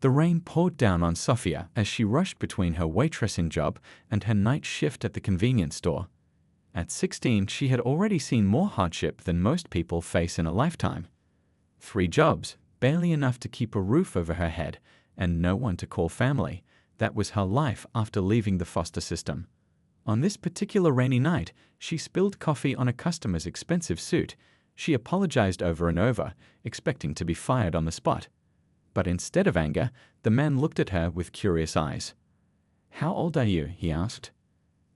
The rain poured down on Sophia as she rushed between her waitressing job and her night shift at the convenience store. At 16, she had already seen more hardship than most people face in a lifetime. 3 jobs, barely enough to keep a roof over her head, and no one to call family. That was her life after leaving the foster system. On this particular rainy night, she spilled coffee on a customer's expensive suit. She apologized over and over, expecting to be fired on the spot. But instead of anger, the man looked at her with curious eyes. "How old are you?" he asked.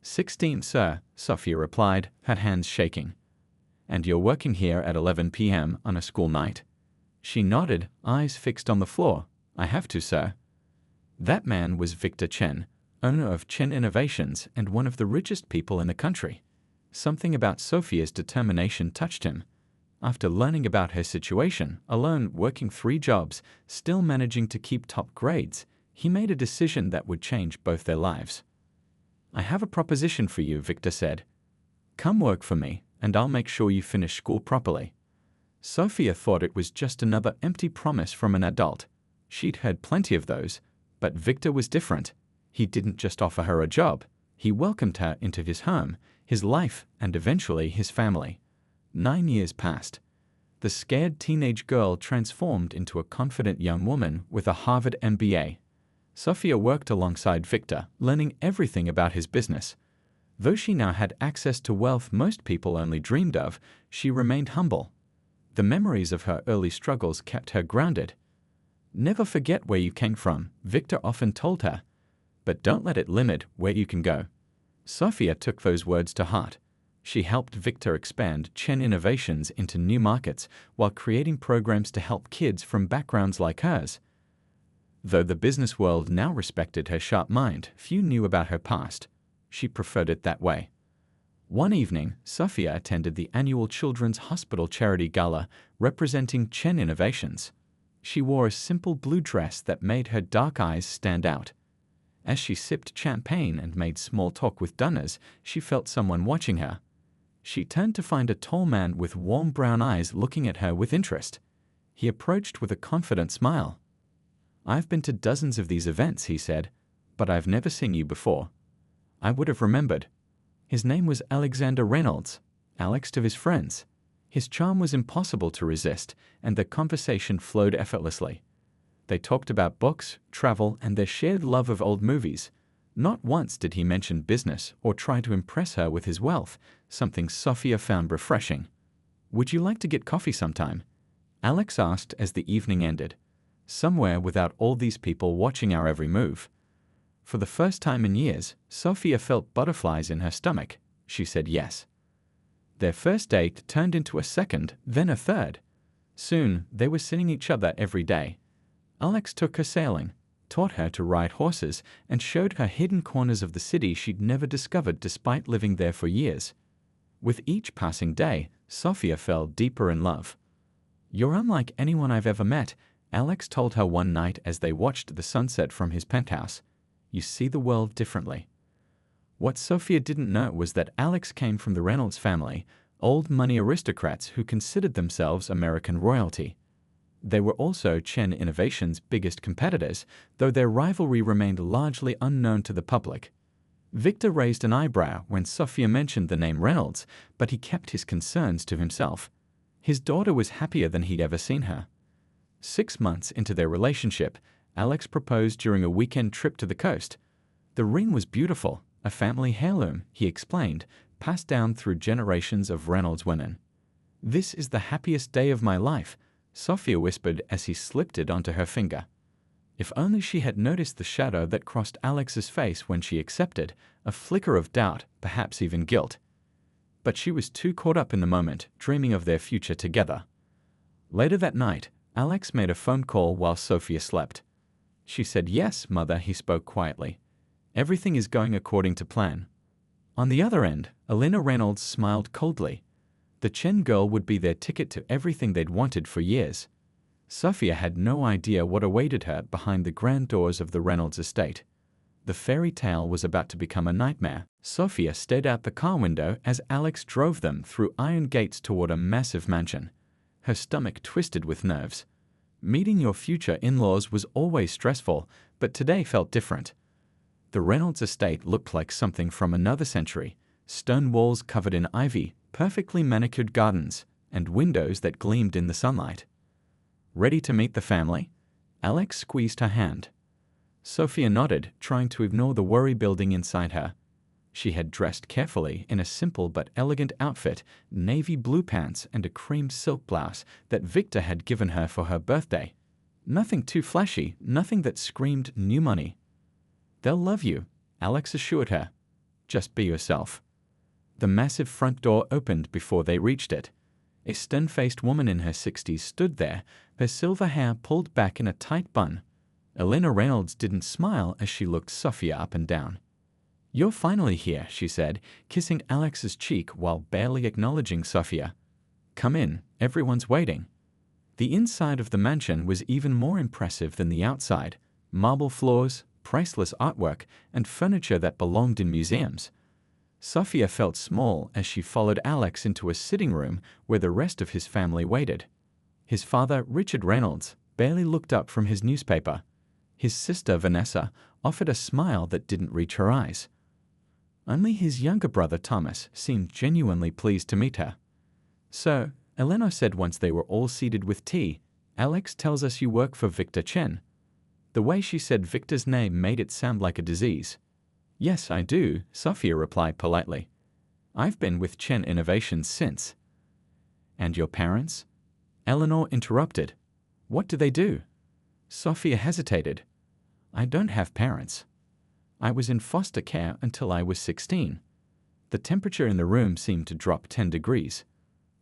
16, sir, Sophia replied, her hands shaking. "And you're working here at 11 p.m. on a school night?" She nodded, eyes fixed on the floor. "I have to, sir." That man was Victor Chen, owner of Chen Innovations and one of the richest people in the country. Something about Sophia's determination touched him. After learning about her situation, alone working 3 jobs, still managing to keep top grades, he made a decision that would change both their lives. "I have a proposition for you," Victor said. "Come work for me, and I'll make sure you finish school properly." Sophia thought it was just another empty promise from an adult. She'd heard plenty of those, but Victor was different. He didn't just offer her a job. He welcomed her into his home, his life, and eventually his family. 9 years passed. The scared teenage girl transformed into a confident young woman with a Harvard MBA. Sophia worked alongside Victor, learning everything about his business. Though she now had access to wealth most people only dreamed of, she remained humble. The memories of her early struggles kept her grounded. "Never forget where you came from," Victor often told her. "But don't let it limit where you can go." Sophia took those words to heart. She helped Victor expand Chen Innovations into new markets while creating programs to help kids from backgrounds like hers. Though the business world now respected her sharp mind, few knew about her past. She preferred it that way. One evening, Sophia attended the annual Children's Hospital Charity Gala representing Chen Innovations. She wore a simple blue dress that made her dark eyes stand out. As she sipped champagne and made small talk with donors, she felt someone watching her. She turned to find a tall man with warm brown eyes looking at her with interest. He approached with a confident smile. "I've been to dozens of these events," he said, "but I've never seen you before." I would have remembered. His name was Alexander Reynolds, Alex to his friends. His charm was impossible to resist, and the conversation flowed effortlessly. They talked about books, travel, and their shared love of old movies. Not once did he mention business or try to impress her with his wealth, something Sophia found refreshing. "Would you like to get coffee sometime?" Alex asked as the evening ended. "Somewhere without all these people watching our every move." For the first time in years, Sophia felt butterflies in her stomach. She said yes. Their first date turned into a second, then a third. Soon, they were seeing each other every day. Alex took her sailing, taught her to ride horses, and showed her hidden corners of the city she'd never discovered despite living there for years. With each passing day, Sophia fell deeper in love. "You're unlike anyone I've ever met," Alex told her one night as they watched the sunset from his penthouse. "You see the world differently." What Sophia didn't know was that Alex came from the Reynolds family, old money aristocrats who considered themselves American royalty. They were also Chen Innovations' biggest competitors, though their rivalry remained largely unknown to the public. Victor raised an eyebrow when Sophia mentioned the name Reynolds, but he kept his concerns to himself. His daughter was happier than he'd ever seen her. 6 months into their relationship, Alex proposed during a weekend trip to the coast. The ring was beautiful, a family heirloom, he explained, passed down through generations of Reynolds women. "This is the happiest day of my life," Sophia whispered as he slipped it onto her finger. If only she had noticed the shadow that crossed Alex's face when she accepted, a flicker of doubt, perhaps even guilt. But she was too caught up in the moment, dreaming of their future together. Later that night, Alex made a phone call while Sophia slept. She said, "Yes, Mother," he spoke quietly. "Everything is going according to plan." On the other end, Elena Reynolds smiled coldly. The Chen girl would be their ticket to everything they'd wanted for years. Sophia had no idea what awaited her behind the grand doors of the Reynolds estate. The fairy tale was about to become a nightmare. Sophia stared out the car window as Alex drove them through iron gates toward a massive mansion. Her stomach twisted with nerves. Meeting your future in-laws was always stressful, but today felt different. The Reynolds estate looked like something from another century. Stone walls covered in ivy, perfectly manicured gardens, and windows that gleamed in the sunlight. Ready to meet the family? Alex squeezed her hand. Sophia nodded, trying to ignore the worry building inside her. She had dressed carefully in a simple but elegant outfit, navy blue pants and a cream silk blouse that Victor had given her for her birthday. Nothing too flashy, nothing that screamed new money. "They'll love you," Alex assured her. "Just be yourself." The massive front door opened before they reached it. A stern-faced woman in her 60s stood there, her silver hair pulled back in a tight bun. Elena Reynolds didn't smile as she looked Sophia up and down. "You're finally here," she said, kissing Alex's cheek while barely acknowledging Sophia. "Come in, everyone's waiting." The inside of the mansion was even more impressive than the outside. Marble floors, priceless artwork, and furniture that belonged in museums. Sophia felt small as she followed Alex into a sitting room where the rest of his family waited. His father, Richard Reynolds, barely looked up from his newspaper. His sister, Vanessa, offered a smile that didn't reach her eyes. Only his younger brother, Thomas, seemed genuinely pleased to meet her. "So," Elena said once they were all seated with tea, "Alex tells us you work for Victor Chen." The way she said Victor's name made it sound like a disease. "Yes, I do," Sophia replied politely. "I've been with Chen Innovations since." "And your parents?" Eleanor interrupted. "What do they do?" Sophia hesitated. "I don't have parents. I was in foster care until I was 16. The temperature in the room seemed to drop 10 degrees.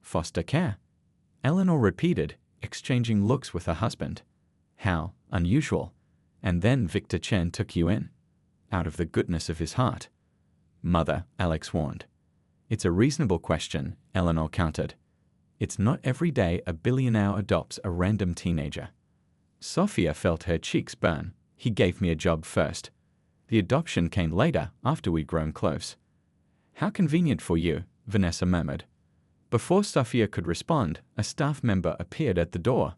"Foster care?" Eleanor repeated, exchanging looks with her husband. "How unusual. And then Victor Chen took you in?" "Out of the goodness of his heart." "Mother," Alex warned. "It's a reasonable question," Eleanor countered. "It's not every day a billionaire adopts a random teenager." Sophia felt her cheeks burn. "He gave me a job first. The adoption came later, after we'd grown close." "How convenient for you," Vanessa murmured. Before Sophia could respond, a staff member appeared at the door.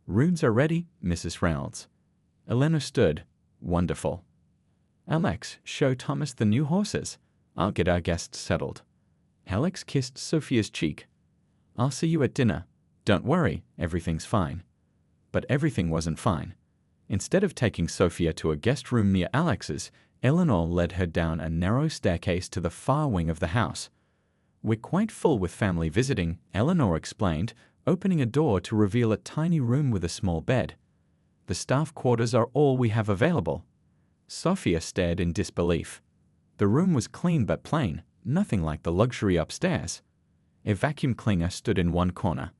"Rooms are ready, Mrs. Reynolds." Elena stood. "Wonderful." "Alex, show Thomas the new horses. I'll get our guests settled." Alex kissed Sophia's cheek. "I'll see you at dinner. Don't worry, everything's fine." But everything wasn't fine. Instead of taking Sophia to a guest room near Alex's, Eleanor led her down a narrow staircase to the far wing of the house. "We're quite full with family visiting," Eleanor explained, opening a door to reveal a tiny room with a small bed. "The staff quarters are all we have available." Sophia stared in disbelief. The room was clean but plain, nothing like the luxury upstairs. A vacuum cleaner stood in one corner.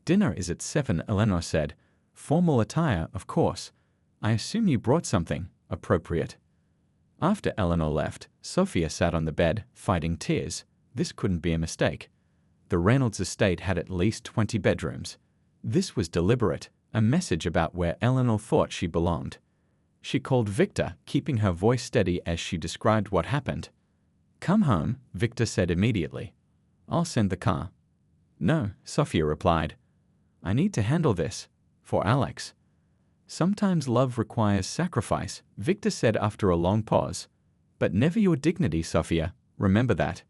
"Dinner is at 7, Eleanor said. "Formal attire, of course. I assume you brought something appropriate." After Eleanor left, Sophia sat on the bed, fighting tears. This couldn't be a mistake. The Reynolds estate had at least 20 bedrooms. This was deliberate, a message about where Eleanor thought she belonged. She called Victor, keeping her voice steady as she described what happened. "Come home," Victor said immediately. "I'll send the car." "No," Sophia replied. "I need to handle this. For Alex." "Sometimes love requires sacrifice," Victor said after a long pause. "But never your dignity, Sophia. Remember that."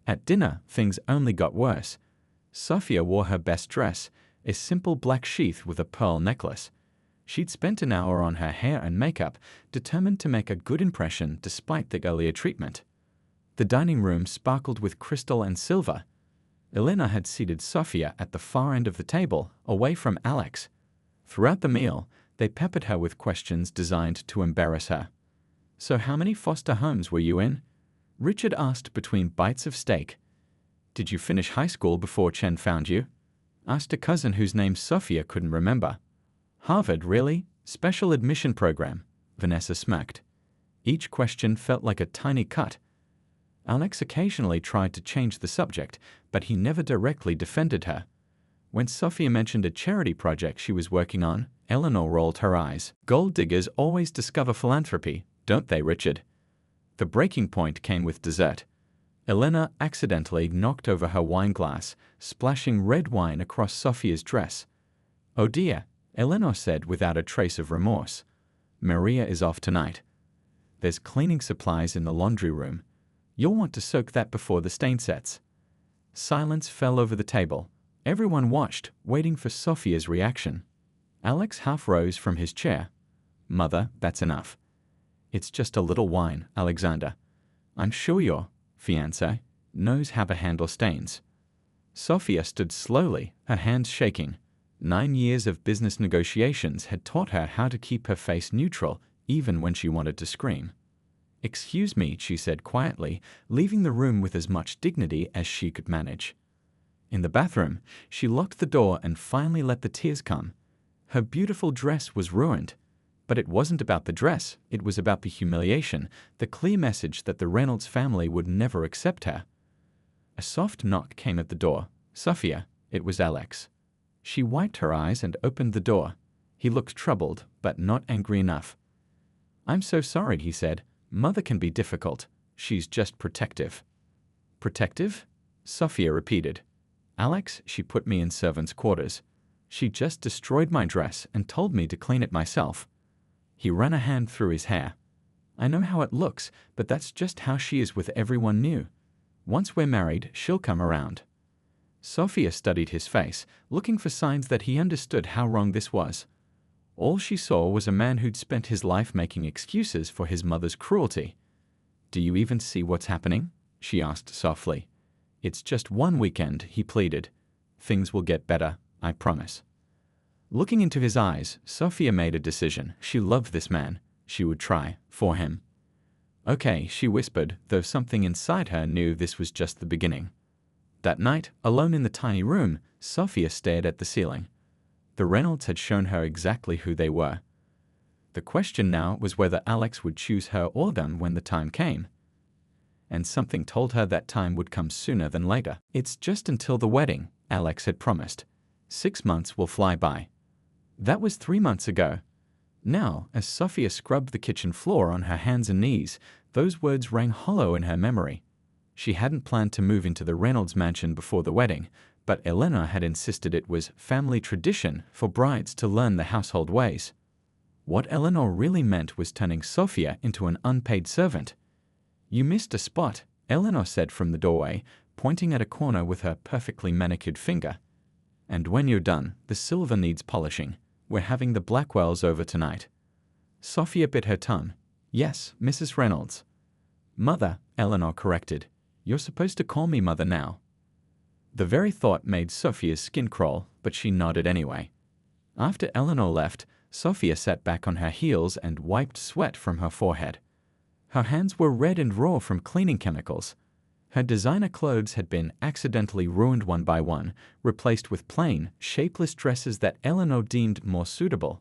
At dinner, things only got worse. Sophia wore her best dress, a simple black sheath with a pearl necklace. She'd spent an hour on her hair and makeup, determined to make a good impression despite the earlier treatment. The dining room sparkled with crystal and silver. Elena had seated Sophia at the far end of the table, away from Alex. Throughout the meal, they peppered her with questions designed to embarrass her. "So how many foster homes were you in?" Richard asked between bites of steak. "Did you finish high school before Chen found you?" asked a cousin whose name Sophia couldn't remember. "Harvard, really? Special admission program," Vanessa smirked. Each question felt like a tiny cut. Alex occasionally tried to change the subject, but he never directly defended her. When Sophia mentioned a charity project she was working on, Eleanor rolled her eyes. "Gold diggers always discover philanthropy, don't they, Richard?" The breaking point came with dessert. Elena accidentally knocked over her wine glass, splashing red wine across Sophia's dress. "Oh dear," Eleanor said without a trace of remorse. Maria is off tonight. There's cleaning supplies in the laundry room. You'll want to soak that before the stain sets. Silence fell over the table. Everyone watched, waiting for Sophia's reaction. Alex half rose from his chair. Mother, that's enough. It's just a little wine, Alexander. I'm sure your fiancé knows how to handle stains. Sophia stood slowly, her hands shaking. 9 years of business negotiations had taught her how to keep her face neutral, even when she wanted to scream. Excuse me, she said quietly, leaving the room with as much dignity as she could manage. In the bathroom, she locked the door and finally let the tears come. Her beautiful dress was ruined. But it wasn't about the dress, it was about the humiliation, the clear message that the Reynolds family would never accept her. A soft knock came at the door. Sophia, it was Alex. She wiped her eyes and opened the door. He looked troubled, but not angry enough. I'm so sorry, he said. Mother can be difficult. She's just protective. Protective? Sophia repeated. Alex, she put me in servants' quarters. She just destroyed my dress and told me to clean it myself. He ran a hand through his hair. I know how it looks, but that's just how she is with everyone new. Once we're married, she'll come around. Sophia studied his face, looking for signs that he understood how wrong this was. All she saw was a man who'd spent his life making excuses for his mother's cruelty. Do you even see what's happening? She asked softly. It's just one weekend, he pleaded. Things will get better, I promise. Looking into his eyes, Sophia made a decision. She loved this man. She would try, for him. Okay, she whispered, though something inside her knew this was just the beginning. That night, alone in the tiny room, Sophia stared at the ceiling. The Reynolds had shown her exactly who they were. The question now was whether Alex would choose her or them when the time came. And something told her that time would come sooner than later. It's just until the wedding, Alex had promised. 6 months will fly by. That was 3 months ago. Now, as Sophia scrubbed the kitchen floor on her hands and knees, those words rang hollow in her memory. She hadn't planned to move into the Reynolds mansion before the wedding, but Eleanor had insisted it was family tradition for brides to learn the household ways. What Eleanor really meant was turning Sophia into an unpaid servant. You missed a spot, Eleanor said from the doorway, pointing at a corner with her perfectly manicured finger. And when you're done, the silver needs polishing. We're having the Blackwells over tonight. Sophia bit her tongue. Yes, Mrs. Reynolds. Mother, Eleanor corrected. You're supposed to call me Mother now. The very thought made Sophia's skin crawl, but she nodded anyway. After Eleanor left, Sophia sat back on her heels and wiped sweat from her forehead. Her hands were red and raw from cleaning chemicals. Her designer clothes had been accidentally ruined one by one, replaced with plain, shapeless dresses that Eleanor deemed more suitable.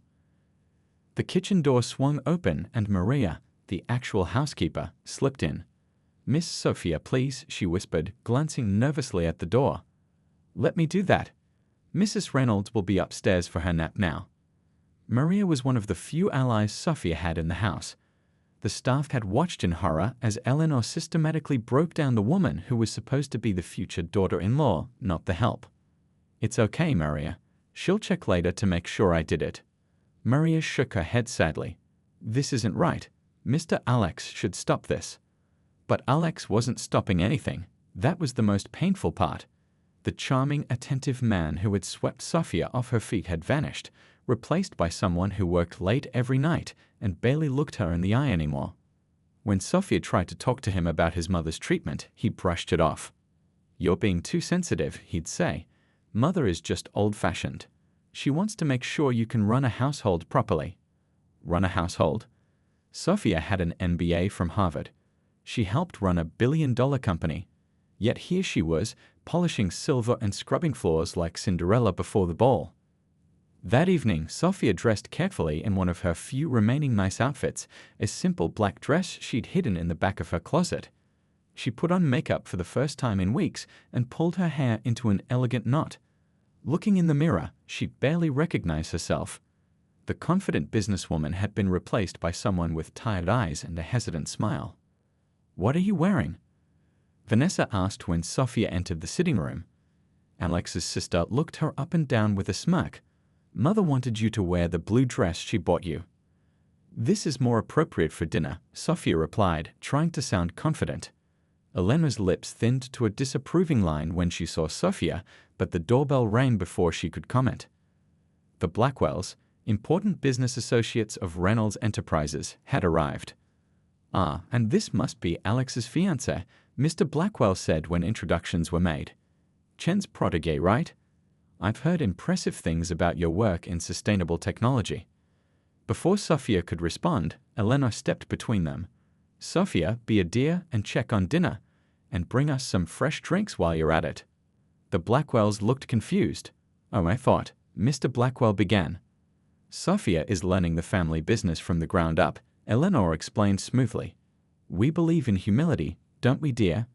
The kitchen door swung open and Maria, the actual housekeeper, slipped in. Miss Sophia, please, she whispered, glancing nervously at the door. Let me do that. Mrs. Reynolds will be upstairs for her nap now. Maria was one of the few allies Sophia had in the house. The staff had watched in horror as Eleanor systematically broke down the woman who was supposed to be the future daughter-in-law, not the help. It's okay, Maria. She'll check later to make sure I did it. Maria shook her head sadly. This isn't right. Mr. Alex should stop this. But Alex wasn't stopping anything. That was the most painful part. The charming, attentive man who had swept Sophia off her feet had vanished, replaced by someone who worked late every night and barely looked her in the eye anymore. When Sophia tried to talk to him about his mother's treatment, he brushed it off. You're being too sensitive, he'd say. Mother is just old-fashioned. She wants to make sure you can run a household properly. Run a household? Sophia had an MBA from Harvard. She helped run a billion-dollar company. Yet here she was, polishing silver and scrubbing floors like Cinderella before the ball. That evening, Sophia dressed carefully in one of her few remaining nice outfits, a simple black dress she'd hidden in the back of her closet. She put on makeup for the first time in weeks and pulled her hair into an elegant knot. Looking in the mirror, she barely recognized herself. The confident businesswoman had been replaced by someone with tired eyes and a hesitant smile. What are you wearing? Vanessa asked when Sophia entered the sitting room. Alex's sister looked her up and down with a smirk. Mother wanted you to wear the blue dress she bought you. This is more appropriate for dinner, Sophia replied, trying to sound confident. Eleanor's lips thinned to a disapproving line when she saw Sophia, but the doorbell rang before she could comment. The Blackwells, important business associates of Reynolds Enterprises, had arrived. "Ah, and this must be Alex's fiancé," Mr. Blackwell said when introductions were made. "Chen's protégé, right? I've heard impressive things about your work in sustainable technology." Before Sophia could respond, Eleanor stepped between them. "Sophia, be a dear and check on dinner, and bring us some fresh drinks while you're at it." The Blackwells looked confused. "Oh, I thought," Mr. Blackwell began. "Sophia is learning the family business from the ground up," Eleanor explained smoothly. "We believe in humility, don't we, dear?"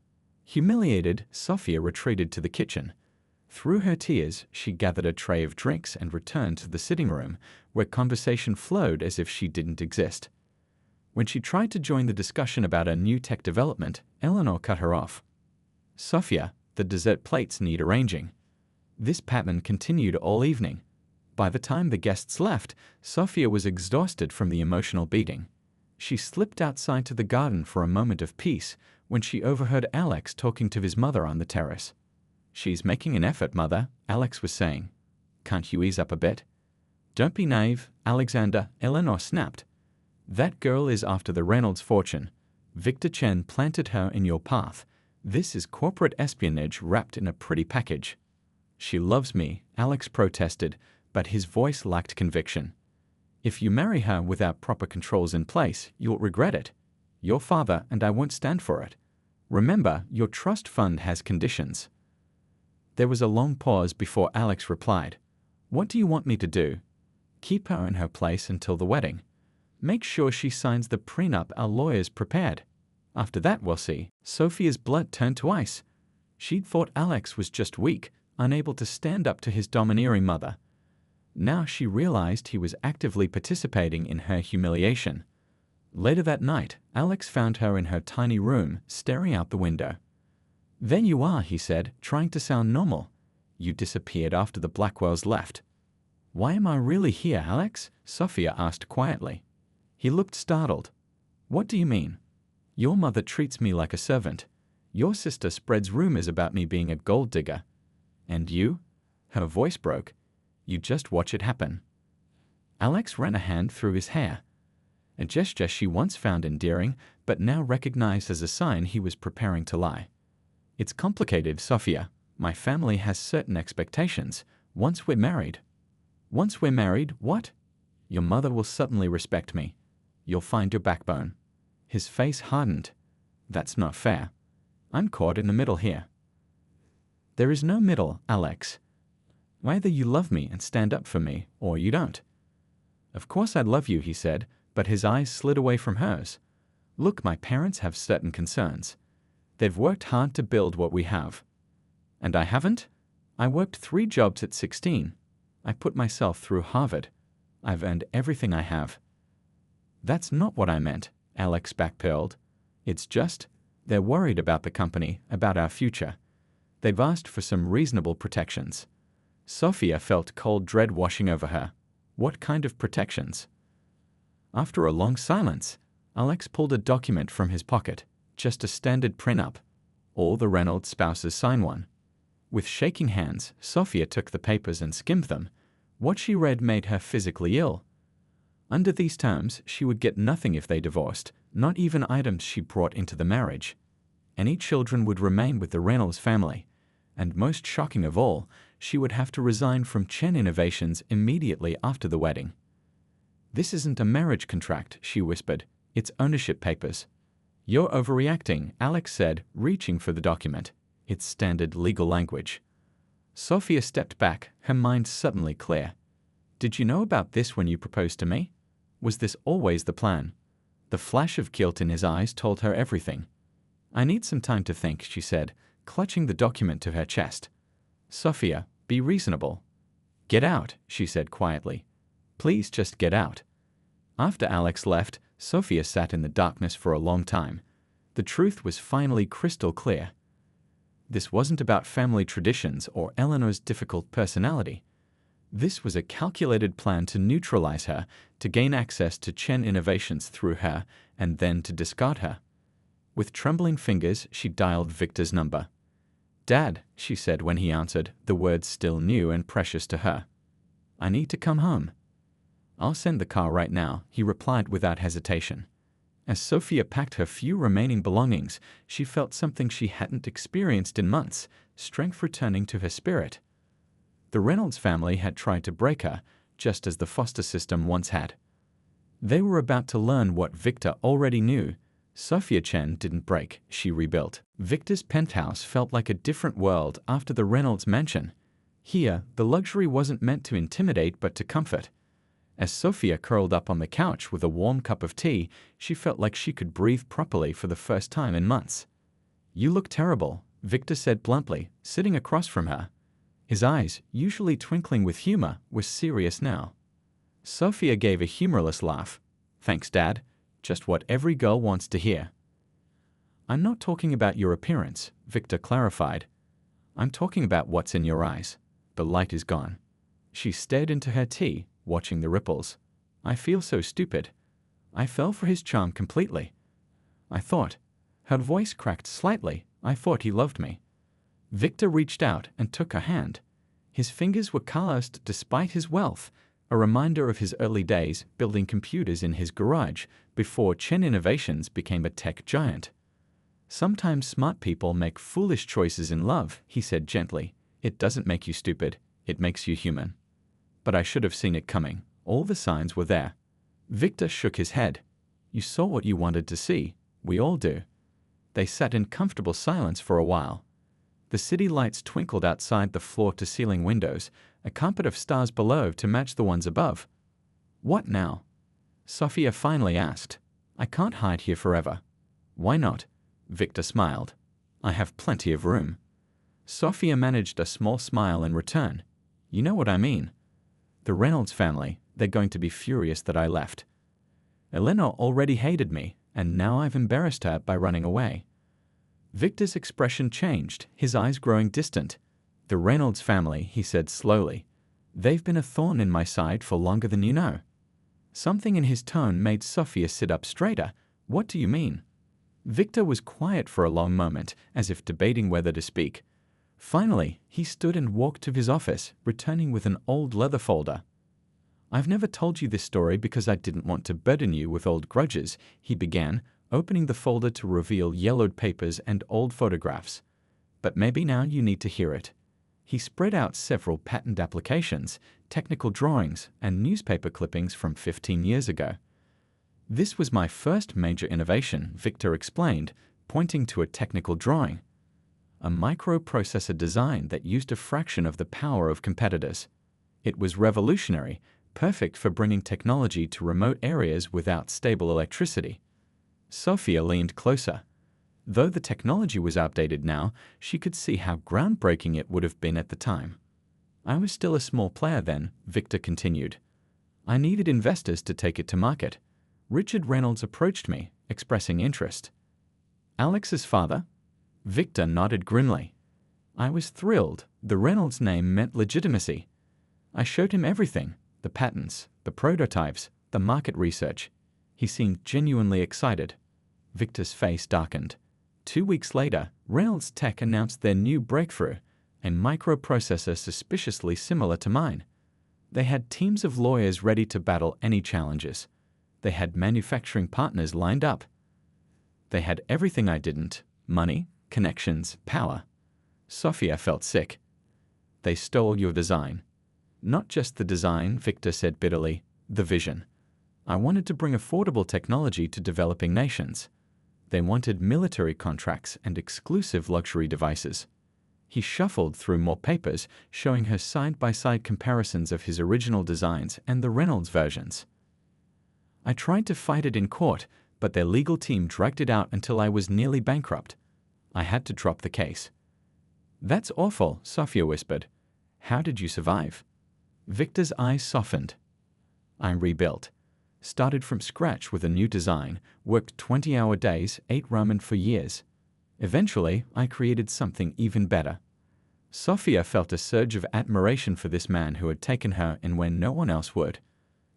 Humiliated, Sophia retreated to the kitchen. Through her tears, she gathered a tray of drinks and returned to the sitting room, where conversation flowed as if she didn't exist. When she tried to join the discussion about a new tech development, Eleanor cut her off. "Sophia, the dessert plates need arranging." This pattern continued all evening. By the time the guests left, Sophia was exhausted from the emotional beating. She slipped outside to the garden for a moment of peace when she overheard Alex talking to his mother on the terrace. "She's making an effort, Mother," Alex was saying. "Can't you ease up a bit?" "Don't be naive, Alexander," Eleanor snapped. "That girl is after the Reynolds fortune. Victor Chen planted her in your path. This is corporate espionage wrapped in a pretty package." "She loves me," Alex protested, but his voice lacked conviction. "If you marry her without proper controls in place, you'll regret it. Your father and I won't stand for it. Remember, your trust fund has conditions." There was a long pause before Alex replied. "What do you want me to do?" "Keep her in her place until the wedding. Make sure she signs the prenup our lawyers prepared. After that, we'll see." Sophia's blood turned to ice. She'd thought Alex was just weak, unable to stand up to his domineering mother. Now she realized he was actively participating in her humiliation. Later that night, Alex found her in her tiny room, staring out the window. "There you are," he said, trying to sound normal. "You disappeared after the Blackwells left." "Why am I really here, Alex?" Sophia asked quietly. He looked startled. "What do you mean?" "Your mother treats me like a servant. Your sister spreads rumors about me being a gold digger. And you?" Her voice broke. "You just watch it happen." Alex ran a hand through his hair. A gesture she once found endearing, but now recognized as a sign he was preparing to lie. "It's complicated, Sophia. My family has certain expectations. Once we're married." "Once we're married, what?" "Your mother will suddenly respect me. You'll find your backbone." His face hardened. "That's not fair. I'm caught in the middle here." "There is no middle, Alex. Either you love me and stand up for me, or you don't." "Of course I love you," he said, but his eyes slid away from hers. "Look, my parents have certain concerns. They've worked hard to build what we have. And I haven't? I worked 3 jobs at 16. I put myself through Harvard. I've earned everything I have." "That's not what I meant," Alex backpedaled. "It's just, they're worried about the company, about our future. They've asked for some reasonable protections." Sophia felt cold dread washing over her. What kind of protections? After a long silence, Alex pulled a document from his pocket, just a standard prenup. All the Reynolds spouses sign one. With shaking hands, Sophia took the papers and skimmed them. What she read made her physically ill. Under these terms, she would get nothing if they divorced, not even items she brought into the marriage. Any children would remain with the Reynolds family. And most shocking of all, she would have to resign from Chen Innovations immediately after the wedding. "This isn't a marriage contract," she whispered. "It's ownership papers." "You're overreacting," Alex said, reaching for the document. "It's standard legal language." Sophia stepped back, her mind suddenly clear. "Did you know about this when you proposed to me? Was this always the plan?" The flash of guilt in his eyes told her everything. "I need some time to think," she said, clutching the document to her chest. "Sophia, be reasonable." "Get out," she said quietly. "Please just get out." After Alex left, Sophia sat in the darkness for a long time. The truth was finally crystal clear. This wasn't about family traditions or Eleanor's difficult personality. This was a calculated plan to neutralize her, to gain access to Chen innovations through her, and then to discard her. With trembling fingers, she dialed Victor's number. "Dad," she said when he answered, the words still new and precious to her. "I need to come home." "I'll send the car right now," he replied without hesitation. As Sophia packed her few remaining belongings, she felt something she hadn't experienced in months, strength returning to her spirit. The Reynolds family had tried to break her, just as the foster system once had. They were about to learn what Victor already knew. Sophia Chen didn't break, she rebuilt. Victor's penthouse felt like a different world after the Reynolds mansion. Here, the luxury wasn't meant to intimidate but to comfort. As Sophia curled up on the couch with a warm cup of tea, she felt like she could breathe properly for the first time in months. "You look terrible," Victor said bluntly, sitting across from her. His eyes, usually twinkling with humor, were serious now. Sophia gave a humorless laugh. "Thanks, Dad. Just what every girl wants to hear." "I'm not talking about your appearance," Victor clarified. "I'm talking about what's in your eyes. The light is gone." She stared into her tea, watching the ripples. "I feel so stupid. I fell for his charm completely. I thought," her voice cracked slightly, "I thought he loved me." Victor reached out and took her hand. His fingers were calloused despite his wealth, a reminder of his early days building computers in his garage before Chen Innovations became a tech giant. "Sometimes smart people make foolish choices in love," he said gently. "It doesn't make you stupid, it makes you human." "But I should have seen it coming. All the signs were there." Victor shook his head. "You saw what you wanted to see. We all do." They sat in comfortable silence for a while. The city lights twinkled outside the floor-to-ceiling windows, a carpet of stars below to match the ones above. "What now?" Sophia finally asked. "I can't hide here forever." "Why not?" Victor smiled. "I have plenty of room." Sophia managed a small smile in return. "You know what I mean. The Reynolds family, they're going to be furious that I left. Elena already hated me, and now I've embarrassed her by running away." Victor's expression changed, his eyes growing distant. "The Reynolds family," he said slowly. "They've been a thorn in my side for longer than you know." Something in his tone made Sophia sit up straighter. "What do you mean?" Victor was quiet for a long moment, as if debating whether to speak. Finally, he stood and walked to his office, returning with an old leather folder. "I've never told you this story because I didn't want to burden you with old grudges," he began, opening the folder to reveal yellowed papers and old photographs. "But maybe now you need to hear it." He spread out several patent applications, technical drawings, and newspaper clippings from 15 years ago. "This was my first major innovation," Victor explained, pointing to a technical drawing. "A microprocessor design that used a fraction of the power of competitors. It was revolutionary, perfect for bringing technology to remote areas without stable electricity." Sophia leaned closer. Though the technology was outdated now, she could see how groundbreaking it would have been at the time. "I was still a small player then," Victor continued. "I needed investors to take it to market. Richard Reynolds approached me, expressing interest." "Alex's father?" Victor nodded grimly. "I was thrilled. The Reynolds name meant legitimacy. I showed him everything, the patents, the prototypes, the market research." He seemed genuinely excited. Victor's face darkened. 2 weeks later, Reynolds Tech announced their new breakthrough, a microprocessor suspiciously similar to mine. They had teams of lawyers ready to battle any challenges. They had manufacturing partners lined up. They had everything I didn't: money, connections, power. Sophia felt sick. "They stole your design." "Not just the design," Victor said bitterly, "the vision. I wanted to bring affordable technology to developing nations. They wanted military contracts and exclusive luxury devices." He shuffled through more papers, showing her side-by-side comparisons of his original designs and the Reynolds versions. "I tried to fight it in court, but their legal team dragged it out until I was nearly bankrupt. I had to drop the case." "That's awful," Sophia whispered. "How did you survive?" Victor's eyes softened. "I rebuilt. Started from scratch with a new design, worked 20-hour days, ate ramen for years. Eventually, I created something even better." Sophia felt a surge of admiration for this man who had taken her in when no one else would,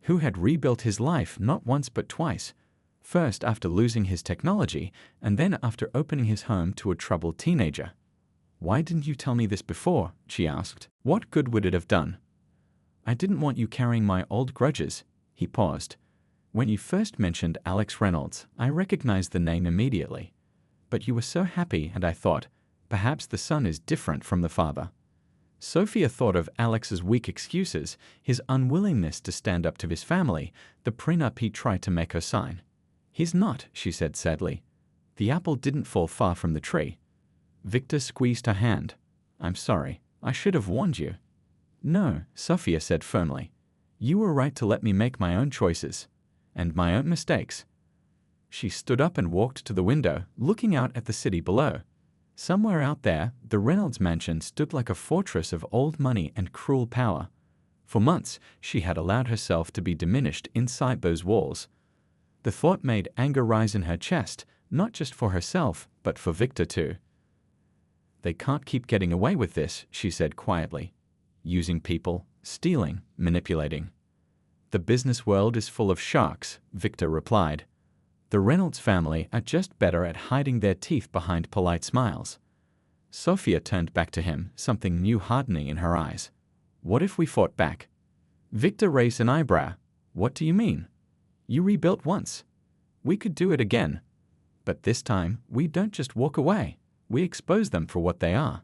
who had rebuilt his life not once but twice, first after losing his technology and then after opening his home to a troubled teenager. "Why didn't you tell me this before?" she asked. "What good would it have done?" "I didn't want you carrying my old grudges." He paused. "When you first mentioned Alex Reynolds, I recognized the name immediately. But you were so happy and I thought, perhaps the son is different from the father." Sophia thought of Alex's weak excuses, his unwillingness to stand up to his family, the prenup he tried to make her sign. "He's not," she said sadly. "The apple didn't fall far from the tree." Victor squeezed her hand. "I'm sorry. I should have warned you." "No," Sophia said firmly. "You were right to let me make my own choices. And my own mistakes." She stood up and walked to the window, looking out at the city below. Somewhere out there, the Reynolds mansion stood like a fortress of old money and cruel power. For months, she had allowed herself to be diminished inside those walls. The thought made anger rise in her chest, not just for herself, but for Victor too. "They can't keep getting away with this," she said quietly. "Using people, stealing, manipulating." "The business world is full of sharks," Victor replied. "The Reynolds family are just better at hiding their teeth behind polite smiles." Sophia turned back to him, something new hardening in her eyes. "What if we fought back?" Victor raised an eyebrow. "What do you mean?" "You rebuilt once. We could do it again. But this time, we don't just walk away. We expose them for what they are."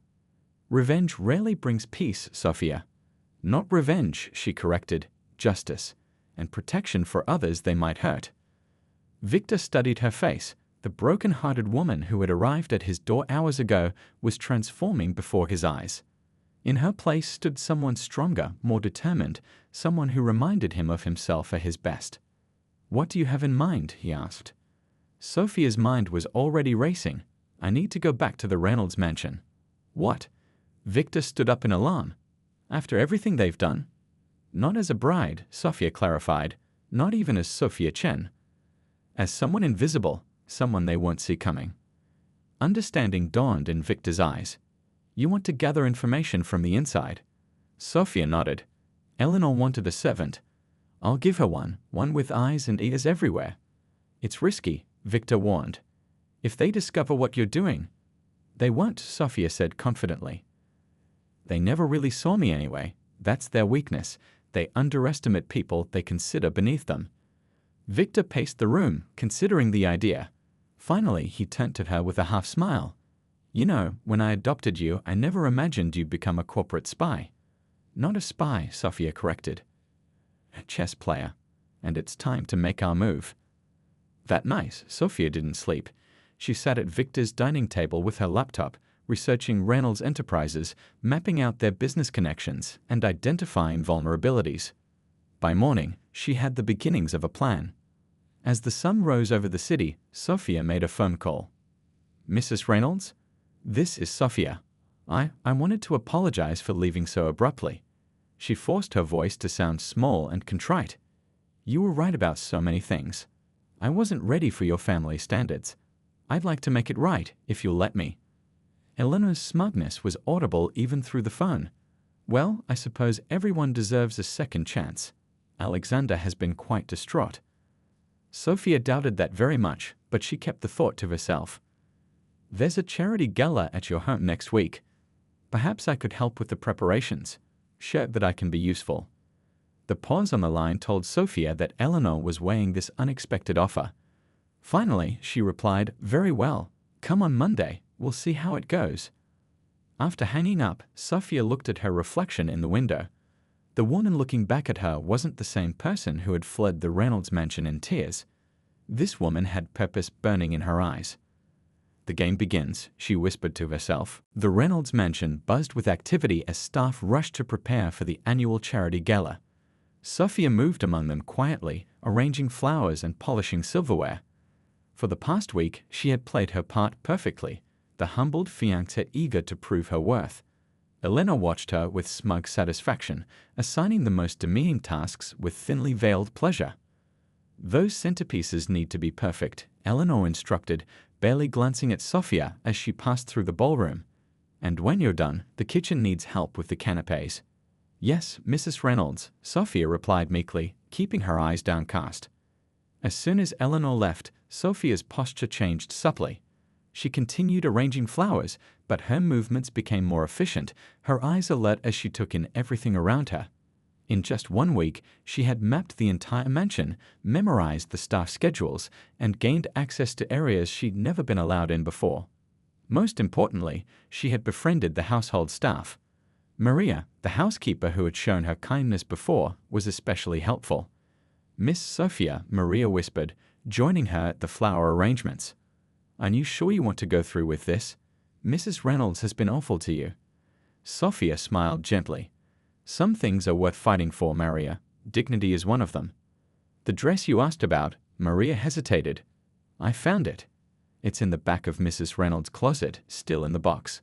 "Revenge rarely brings peace, Sophia." "Not revenge," she corrected. "Justice. And protection for others they might hurt." Victor studied her face. The broken-hearted woman who had arrived at his door hours ago was transforming before his eyes. In her place stood someone stronger, more determined, someone who reminded him of himself at his best. "What do you have in mind?" he asked. Sophia's mind was already racing. "I need to go back to the Reynolds mansion." "What?" Victor stood up in alarm. "After everything they've done?" "Not as a bride," Sophia clarified. "Not even as Sophia Chen. As someone invisible, someone they won't see coming." Understanding dawned in Victor's eyes. "You want to gather information from the inside?" Sophia nodded. "Eleanor wanted a servant. I'll give her one with eyes and ears everywhere." "It's risky," Victor warned. "If they discover what you're doing." "They won't," Sophia said confidently. "They never really saw me anyway. That's their weakness. They underestimate people they consider beneath them." Victor paced the room, considering the idea. Finally, he turned to her with a half smile. "You know, when I adopted you, I never imagined you'd become a corporate spy." "Not a spy," Sophia corrected. "A chess player. And it's time to make our move." That night, Sophia didn't sleep. She sat at Victor's dining table with her laptop, researching Reynolds Enterprises, mapping out their business connections, and identifying vulnerabilities. By morning, she had the beginnings of a plan. As the sun rose over the city, Sophia made a phone call. "Mrs. Reynolds? This is Sophia. I wanted to apologize for leaving so abruptly." She forced her voice to sound small and contrite. "You were right about so many things. I wasn't ready for your family standards. I'd like to make it right, if you'll let me." Eleanor's smugness was audible even through the phone. "Well, I suppose everyone deserves a second chance. Alexander has been quite distraught." Sophia doubted that very much, but she kept the thought to herself. "There's a charity gala at your home next week. Perhaps I could help with the preparations. Sure that I can be useful." The pause on the line told Sophia that Eleanor was weighing this unexpected offer. Finally, she replied, "Very well. Come on Monday. We'll see how it goes." After hanging up, Sophia looked at her reflection in the window. The woman looking back at her wasn't the same person who had fled the Reynolds mansion in tears. This woman had purpose burning in her eyes. "The game begins," she whispered to herself. The Reynolds mansion buzzed with activity as staff rushed to prepare for the annual charity gala. Sophia moved among them quietly, arranging flowers and polishing silverware. For the past week, she had played her part perfectly, the humbled fiancée eager to prove her worth. Elena watched her with smug satisfaction, assigning the most demeaning tasks with thinly veiled pleasure. "Those centerpieces need to be perfect," Eleanor instructed, barely glancing at Sophia as she passed through the ballroom. And when you're done, the kitchen needs help with the canapes. Yes, Mrs. Reynolds, Sophia replied meekly, keeping her eyes downcast. As soon as Eleanor left, Sophia's posture changed subtly. She continued arranging flowers, but her movements became more efficient, her eyes alert as she took in everything around her. In just 1 week, she had mapped the entire mansion, memorized the staff schedules, and gained access to areas she'd never been allowed in before. Most importantly, she had befriended the household staff. Maria, the housekeeper who had shown her kindness before, was especially helpful. Miss Sophia, Maria whispered, joining her at the flower arrangements. Are you sure you want to go through with this? Mrs. Reynolds has been awful to you. Sophia smiled gently. Some things are worth fighting for, Maria. Dignity is one of them. The dress you asked about, Maria hesitated. I found it. It's in the back of Mrs. Reynolds' closet, still in the box.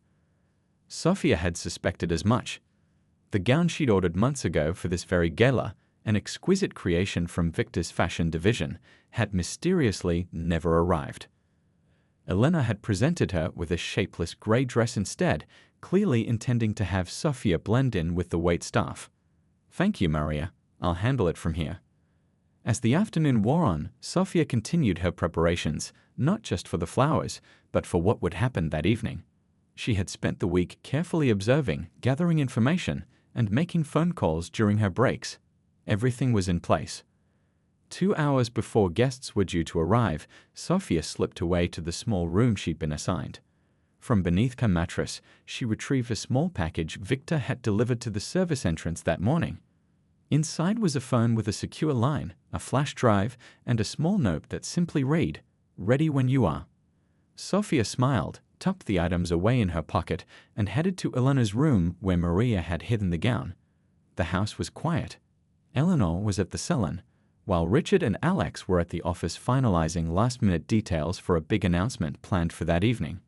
Sophia had suspected as much. The gown she'd ordered months ago for this very gala, an exquisite creation from Victor's fashion division, had mysteriously never arrived. Elena had presented her with a shapeless grey dress instead, clearly intending to have Sophia blend in with the waitstaff. Thank you, Maria. I'll handle it from here. As the afternoon wore on, Sophia continued her preparations, not just for the flowers, but for what would happen that evening. She had spent the week carefully observing, gathering information, and making phone calls during her breaks. Everything was in place. 2 hours before guests were due to arrive, Sophia slipped away to the small room she'd been assigned. From beneath her mattress, she retrieved a small package Victor had delivered to the service entrance that morning. Inside was a phone with a secure line, a flash drive, and a small note that simply read, "Ready when you are." Sophia smiled, tucked the items away in her pocket, and headed to Eleanor's room where Maria had hidden the gown. The house was quiet. Eleanor was at the salon, while Richard and Alex were at the office finalizing last-minute details for a big announcement planned for that evening.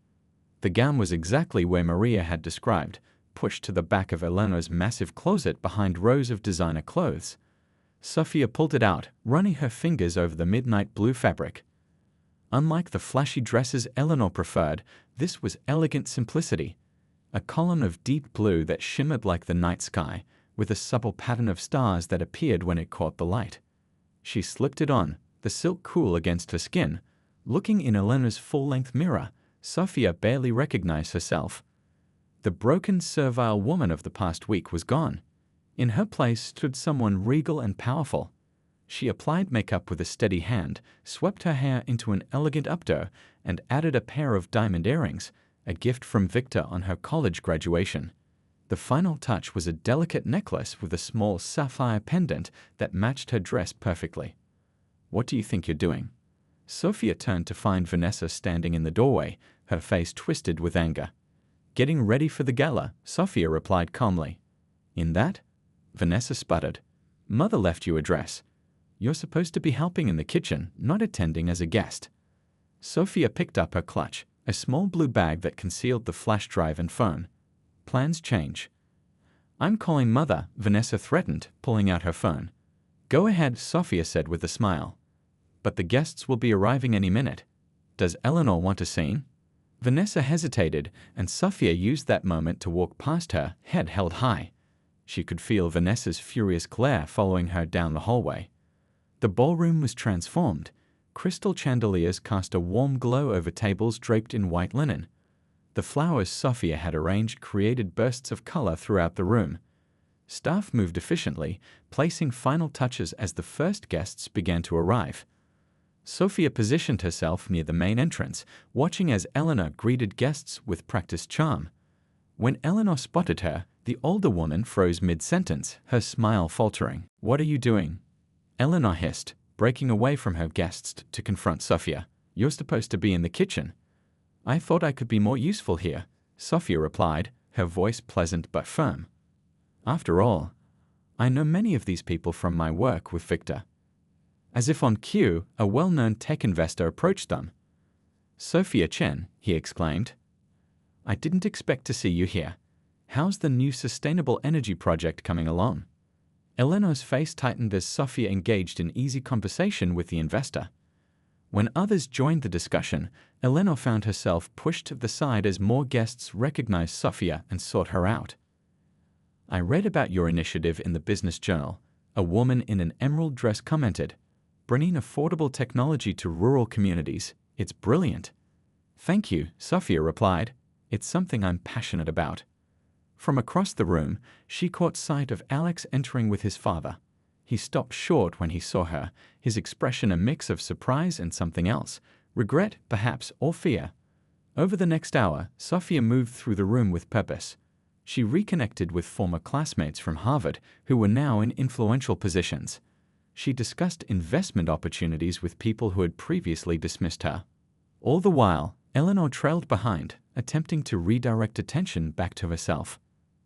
The gown was exactly where Maria had described, pushed to the back of Eleanor's massive closet behind rows of designer clothes. Sophia pulled it out, running her fingers over the midnight blue fabric. Unlike the flashy dresses Eleanor preferred, this was elegant simplicity. A column of deep blue that shimmered like the night sky, with a subtle pattern of stars that appeared when it caught the light. She slipped it on, the silk cool against her skin. Looking in Eleanor's full-length mirror, Sophia barely recognized herself. The broken, servile woman of the past week was gone. In her place stood someone regal and powerful. She applied makeup with a steady hand, swept her hair into an elegant updo, and added a pair of diamond earrings, a gift from Victor on her college graduation. The final touch was a delicate necklace with a small sapphire pendant that matched her dress perfectly. What do you think you're doing? Sophia turned to find Vanessa standing in the doorway, her face twisted with anger. Getting ready for the gala, Sophia replied calmly. In that? Vanessa sputtered. Mother left you a dress. You're supposed to be helping in the kitchen, not attending as a guest. Sophia picked up her clutch, a small blue bag that concealed the flash drive and phone. Plans change. I'm calling Mother, Vanessa threatened, pulling out her phone. Go ahead, Sophia said with a smile. But the guests will be arriving any minute. Does Eleanor want a scene? Vanessa hesitated, and Sophia used that moment to walk past her, head held high. She could feel Vanessa's furious glare following her down the hallway. The ballroom was transformed. Crystal chandeliers cast a warm glow over tables draped in white linen. The flowers Sophia had arranged created bursts of color throughout the room. Staff moved efficiently, placing final touches as the first guests began to arrive. Sophia positioned herself near the main entrance, watching as Eleanor greeted guests with practiced charm. When Eleanor spotted her, the older woman froze mid-sentence, her smile faltering. What are you doing? Eleanor hissed, breaking away from her guests to confront Sophia. You're supposed to be in the kitchen. I thought I could be more useful here, Sophia replied, her voice pleasant but firm. After all, I know many of these people from my work with Victor. As if on cue, a well-known tech investor approached them. Sophia Chen, he exclaimed. I didn't expect to see you here. How's the new sustainable energy project coming along? Eleanor's face tightened as Sophia engaged in easy conversation with the investor. When others joined the discussion, Eleanor found herself pushed to the side as more guests recognized Sophia and sought her out. "I read about your initiative in the Business Journal," a woman in an emerald dress commented. "Bringing affordable technology to rural communities. It's brilliant." "Thank you," Sophia replied. "It's something I'm passionate about." From across the room, she caught sight of Alex entering with his father. He stopped short when he saw her, his expression a mix of surprise and something else, regret, perhaps, or fear. Over the next hour, Sophia moved through the room with purpose. She reconnected with former classmates from Harvard who were now in influential positions. She discussed investment opportunities with people who had previously dismissed her. All the while, Eleanor trailed behind, attempting to redirect attention back to herself.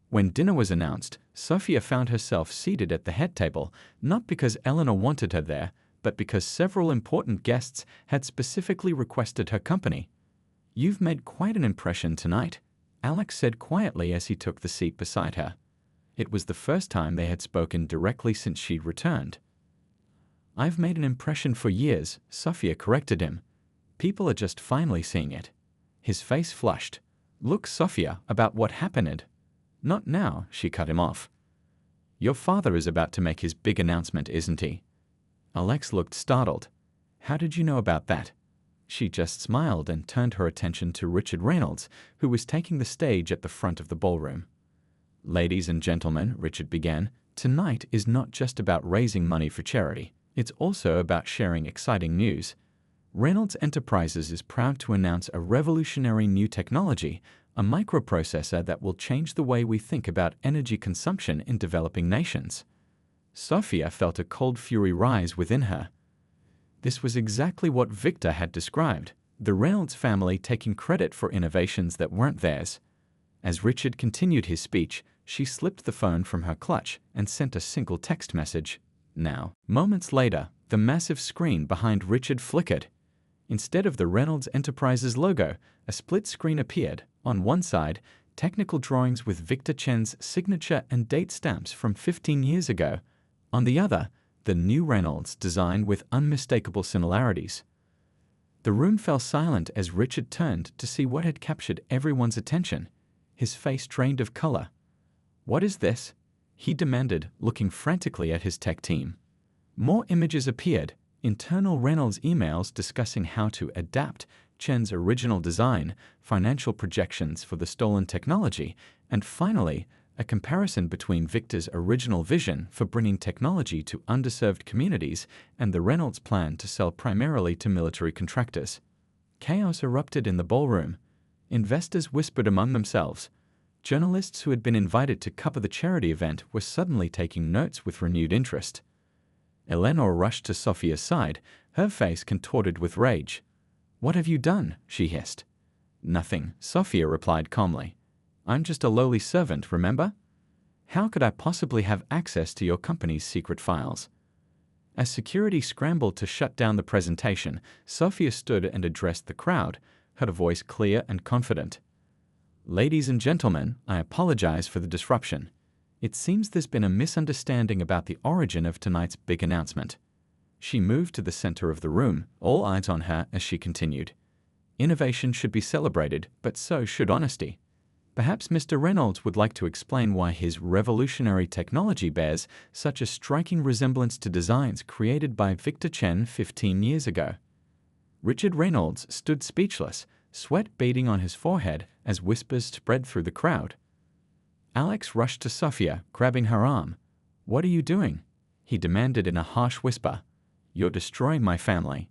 When dinner was announced, Sophia found herself seated at the head table, not because Eleanor wanted her there, but because several important guests had specifically requested her company. "You've made quite an impression tonight," Alex said quietly as he took the seat beside her. It was the first time they had spoken directly since she'd returned. "I've made an impression for years," Sophia corrected him. "People are just finally seeing it." His face flushed. "Look, Sophia, about what happened." "Not now," she cut him off. "Your father is about to make his big announcement, isn't he?" Alex looked startled. "How did you know about that?" She just smiled and turned her attention to Richard Reynolds, who was taking the stage at the front of the ballroom. "Ladies and gentlemen," Richard began, "tonight is not just about raising money for charity. It's also about sharing exciting news. Reynolds Enterprises is proud to announce a revolutionary new technology, a microprocessor that will change the way we think about energy consumption in developing nations." Sophia felt a cold fury rise within her. This was exactly what Victor had described, the Reynolds family taking credit for innovations that weren't theirs. As Richard continued his speech, she slipped the phone from her clutch and sent a single text message. Now, moments later, the massive screen behind Richard flickered. Instead of the Reynolds Enterprises logo, a split screen appeared. On one side, technical drawings with Victor Chen's signature and date stamps from 15 years ago. On the other, the new Reynolds design with unmistakable similarities. The room fell silent as Richard turned to see what had captured everyone's attention. His face drained of color. "What is this?" he demanded, looking frantically at his tech team. More images appeared, internal Reynolds emails discussing how to adapt Chen's original design, financial projections for the stolen technology, and finally, a comparison between Victor's original vision for bringing technology to underserved communities and the Reynolds plan to sell primarily to military contractors. Chaos erupted in the ballroom. Investors whispered among themselves. Journalists who had been invited to cover the charity event were suddenly taking notes with renewed interest. Eleanor rushed to Sophia's side, her face contorted with rage. "What have you done?" she hissed. "Nothing," Sophia replied calmly. "I'm just a lowly servant, remember? How could I possibly have access to your company's secret files?" As security scrambled to shut down the presentation, Sophia stood and addressed the crowd, her voice clear and confident. "Ladies and gentlemen, I apologize for the disruption. It seems there's been a misunderstanding about the origin of tonight's big announcement." She moved to the center of the room, all eyes on her as she continued. "Innovation should be celebrated, but so should honesty. Perhaps Mr. Reynolds would like to explain why his revolutionary technology bears such a striking resemblance to designs created by Victor Chen 15 years ago." Richard Reynolds stood speechless, sweat beading on his forehead as whispers spread through the crowd. Alex rushed to Sophia, grabbing her arm. "What are you doing?" he demanded in a harsh whisper. "You're destroying my family."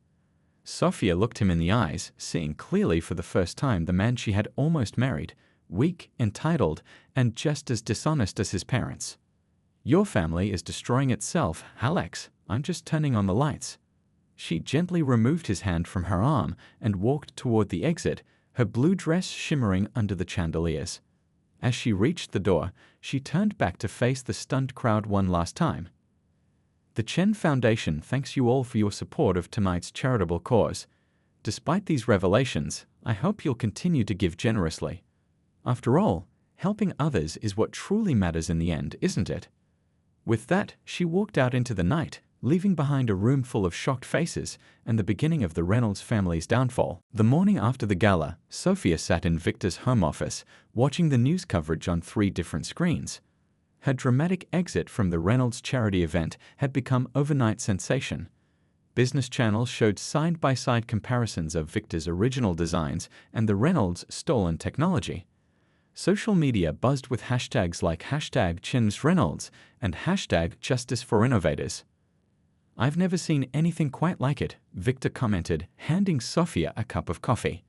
Sophia looked him in the eyes, seeing clearly for the first time the man she had almost married, weak, entitled, and just as dishonest as his parents. "Your family is destroying itself, Alex. I'm just turning on the lights." She gently removed his hand from her arm and walked toward the exit, her blue dress shimmering under the chandeliers. As she reached the door, she turned back to face the stunned crowd one last time. "The Chen Foundation thanks you all for your support of tonight's charitable cause. Despite these revelations, I hope you'll continue to give generously. After all, helping others is what truly matters in the end, isn't it?" With that, she walked out into the night, leaving behind a room full of shocked faces and the beginning of the Reynolds family's downfall. The morning after the gala, Sophia sat in Victor's home office, watching the news coverage on 3 different screens. Her dramatic exit from the Reynolds charity event had become overnight sensation. Business channels showed side-by-side comparisons of Victor's original designs and the Reynolds stolen technology. Social media buzzed with hashtags like #ChinsReynolds and #JusticeForInnovators. "I've never seen anything quite like it," Victor commented, handing Sophia a cup of coffee.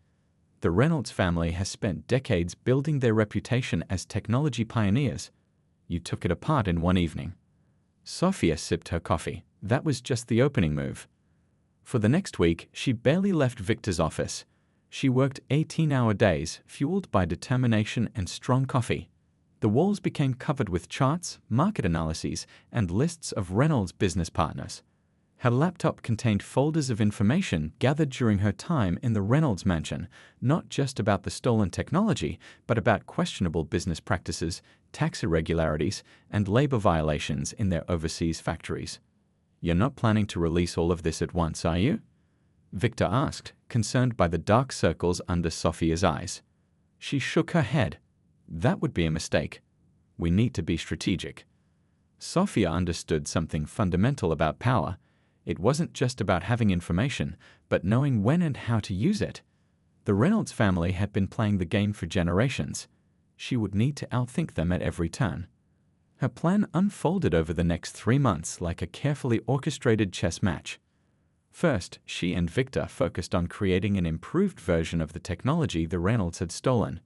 The Reynolds family has spent decades building their reputation as technology pioneers. You took it apart in one evening. Sophia sipped her coffee. That was just the opening move. For the next week, she barely left Victor's office. She worked 18-hour days, fueled by determination and strong coffee. The walls became covered with charts, market analyses, and lists of Reynolds' business partners. Her laptop contained folders of information gathered during her time in the Reynolds mansion, not just about the stolen technology, but about questionable business practices, tax irregularities, and labor violations in their overseas factories. "You're not planning to release all of this at once, are you?" Victor asked, concerned by the dark circles under Sophia's eyes. She shook her head. "That would be a mistake. We need to be strategic." Sophia understood something fundamental about power. It wasn't just about having information, but knowing when and how to use it. The Reynolds family had been playing the game for generations. She would need to outthink them at every turn. Her plan unfolded over the next 3 months like a carefully orchestrated chess match. First, she and Victor focused on creating an improved version of the technology the Reynolds had stolen.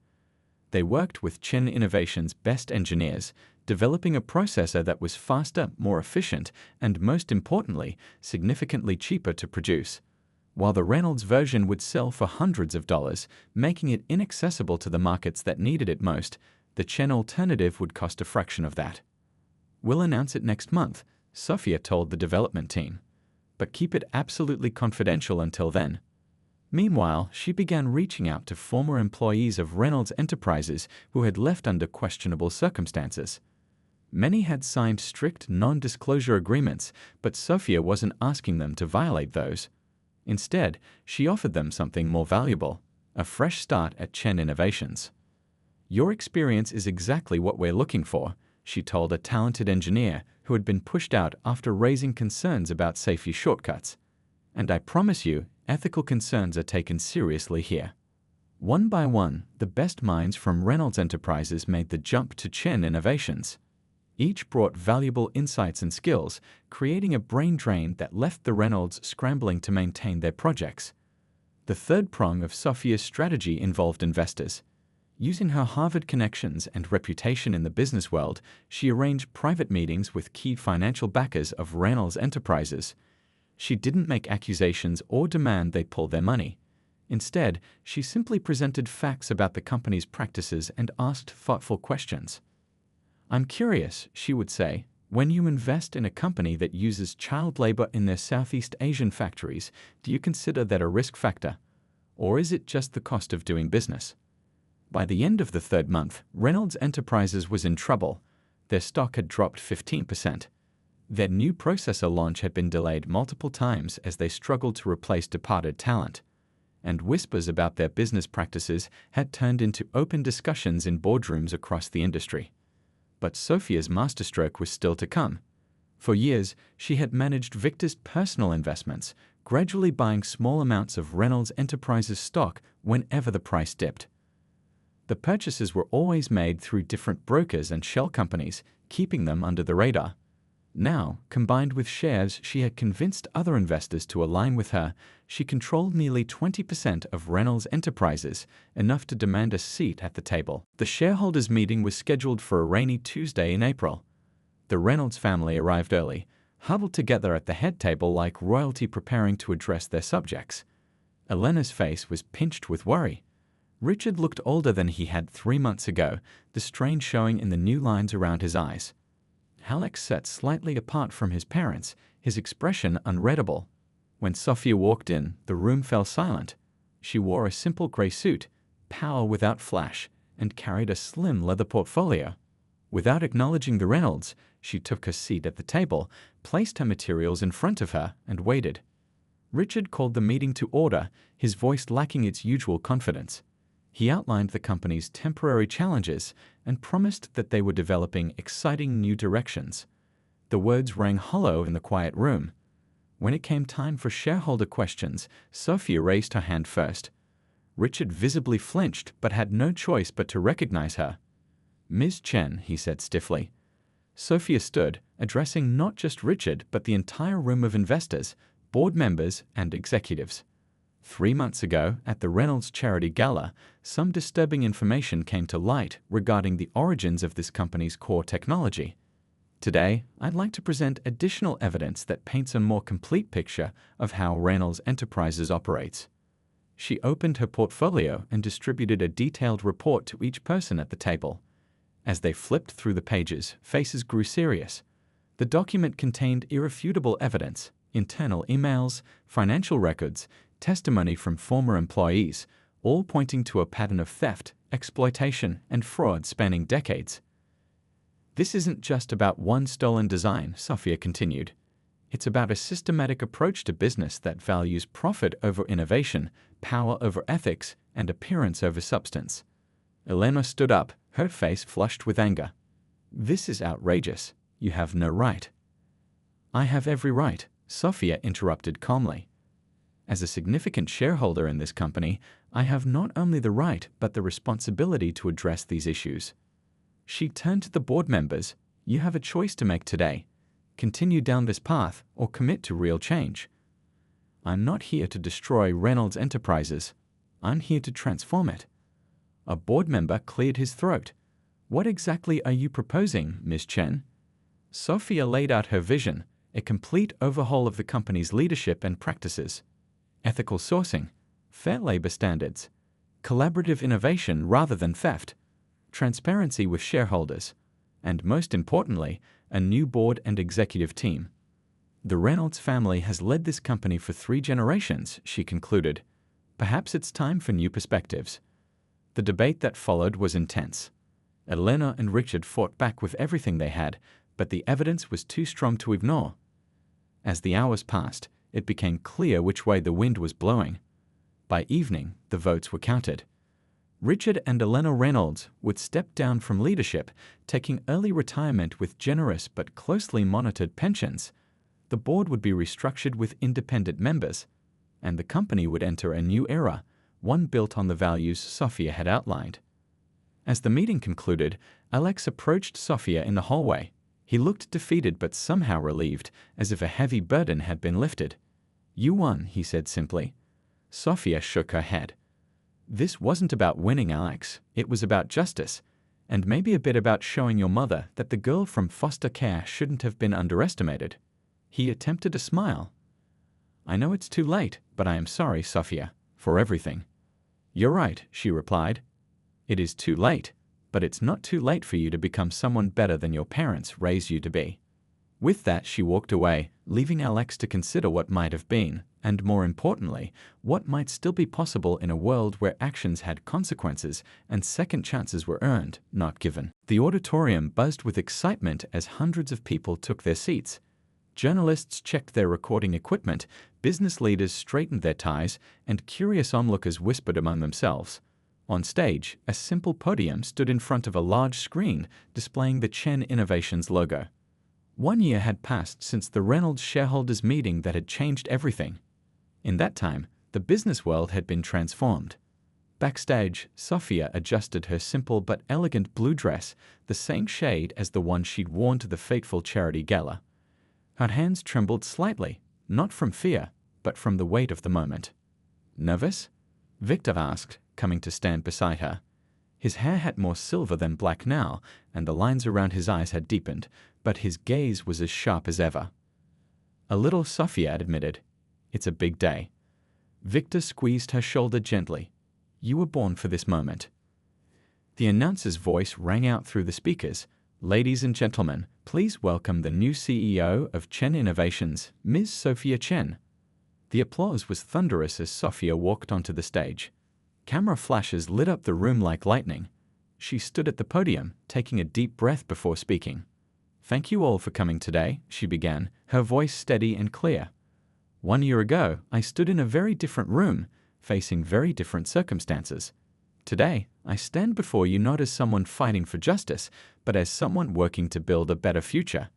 They worked with Chin Innovation's best engineers, developing a processor that was faster, more efficient, and most importantly, significantly cheaper to produce. While the Reynolds version would sell for hundreds of dollars, making it inaccessible to the markets that needed it most, the Chen alternative would cost a fraction of that. "We'll announce it next month," Sophia told the development team. "But keep it absolutely confidential until then." Meanwhile, she began reaching out to former employees of Reynolds Enterprises who had left under questionable circumstances. Many had signed strict non-disclosure agreements, but Sophia wasn't asking them to violate those. Instead, she offered them something more valuable: a fresh start at Chen Innovations. "Your experience is exactly what we're looking for," she told a talented engineer who had been pushed out after raising concerns about safety shortcuts. "And I promise you, ethical concerns are taken seriously here." One by one, the best minds from Reynolds Enterprises made the jump to Chen Innovations. Each brought valuable insights and skills, creating a brain drain that left the Reynolds scrambling to maintain their projects. The third prong of Sophia's strategy involved investors. Using her Harvard connections and reputation in the business world, she arranged private meetings with key financial backers of Reynolds Enterprises. She didn't make accusations or demand they pull their money. Instead, she simply presented facts about the company's practices and asked thoughtful questions. "I'm curious," she would say, "when you invest in a company that uses child labor in their Southeast Asian factories, do you consider that a risk factor? Or is it just the cost of doing business?" By the end of the 3rd month, Reynolds Enterprises was in trouble. Their stock had dropped 15%. Their new processor launch had been delayed multiple times as they struggled to replace departed talent. And whispers about their business practices had turned into open discussions in boardrooms across the industry. But Sophia's masterstroke was still to come. For years, she had managed Victor's personal investments, gradually buying small amounts of Reynolds Enterprises stock whenever the price dipped. The purchases were always made through different brokers and shell companies, keeping them under the radar. Now, combined with shares she had convinced other investors to align with her, she controlled nearly 20% of Reynolds Enterprises, enough to demand a seat at the table. The shareholders' meeting was scheduled for a rainy Tuesday in April. The Reynolds family arrived early, huddled together at the head table like royalty preparing to address their subjects. Elena's face was pinched with worry. Richard looked older than he had 3 months ago, the strain showing in the new lines around his eyes. Halleck sat slightly apart from his parents, his expression unreadable. When Sophia walked in, the room fell silent. She wore a simple gray suit, power without flash, and carried a slim leather portfolio. Without acknowledging the Reynolds, she took her seat at the table, placed her materials in front of her, and waited. Richard called the meeting to order, his voice lacking its usual confidence. He outlined the company's temporary challenges and promised that they were developing exciting new directions. The words rang hollow in the quiet room. When it came time for shareholder questions, Sophia raised her hand first. Richard visibly flinched but had no choice but to recognize her. "Ms. Chen," he said stiffly. Sophia stood, addressing not just Richard but the entire room of investors, board members, and executives. 3 months ago, at the Reynolds Charity Gala, some disturbing information came to light regarding the origins of this company's core technology. Today, I'd like to present additional evidence that paints a more complete picture of how Reynolds Enterprises operates. She opened her portfolio and distributed a detailed report to each person at the table. As they flipped through the pages, faces grew serious. The document contained irrefutable evidence, internal emails, financial records, testimony from former employees, all pointing to a pattern of theft, exploitation, and fraud spanning decades. "This isn't just about one stolen design," Sophia continued. "It's about a systematic approach to business that values profit over innovation, power over ethics, and appearance over substance." Elena stood up, her face flushed with anger. "This is outrageous. You have no right." "I have every right," Sophia interrupted calmly. "As a significant shareholder in this company, I have not only the right but the responsibility to address these issues." She turned to the board members. "You have a choice to make today. Continue down this path or commit to real change. I'm not here to destroy Reynolds Enterprises. I'm here to transform it." A board member cleared his throat. "What exactly are you proposing, Ms. Chen?" Sophia laid out her vision, a complete overhaul of the company's leadership and practices. Ethical sourcing, fair labor standards, collaborative innovation rather than theft, transparency with shareholders, and most importantly, a new board and executive team. "The Reynolds family has led this company for 3 generations," she concluded. "Perhaps it's time for new perspectives." The debate that followed was intense. Elena and Richard fought back with everything they had, but the evidence was too strong to ignore. As the hours passed, it became clear which way the wind was blowing. By evening, the votes were counted. Richard and Elena Reynolds would step down from leadership, taking early retirement with generous but closely monitored pensions. The board would be restructured with independent members, and the company would enter a new era, one built on the values Sophia had outlined. As the meeting concluded, Alex approached Sophia in the hallway. He looked defeated but somehow relieved, as if a heavy burden had been lifted. "You won," he said simply. Sophia shook her head. "This wasn't about winning, Alex. It was about justice, and maybe a bit about showing your mother that the girl from foster care shouldn't have been underestimated." He attempted a smile. "I know it's too late, but I am sorry, Sophia, for everything." "You're right," she replied. "It is too late, but it's not too late for you to become someone better than your parents raised you to be." With that, she walked away, leaving Alex to consider what might have been, and more importantly, what might still be possible in a world where actions had consequences and second chances were earned, not given. The auditorium buzzed with excitement as hundreds of people took their seats. Journalists checked their recording equipment, business leaders straightened their ties, and curious onlookers whispered among themselves. On stage, a simple podium stood in front of a large screen displaying the Chen Innovations logo. 1 year had passed since the Reynolds shareholders' meeting that had changed everything. In that time, the business world had been transformed. Backstage, Sophia adjusted her simple but elegant blue dress, the same shade as the one she'd worn to the fateful charity gala. Her hands trembled slightly, not from fear, but from the weight of the moment. "Nervous?" Victor asked, coming to stand beside her. His hair had more silver than black now, and the lines around his eyes had deepened, but his gaze was as sharp as ever. "A little," Sophia admitted. "It's a big day." Victor squeezed her shoulder gently. "You were born for this moment." The announcer's voice rang out through the speakers. "Ladies and gentlemen, please welcome the new CEO of Chen Innovations, Ms. Sophia Chen." The applause was thunderous as Sophia walked onto the stage. Camera flashes lit up the room like lightning. She stood at the podium, taking a deep breath before speaking. "Thank you all for coming today," she began, her voice steady and clear. "1 year ago, I stood in a very different room, facing very different circumstances. Today, I stand before you not as someone fighting for justice, but as someone working to build a better future."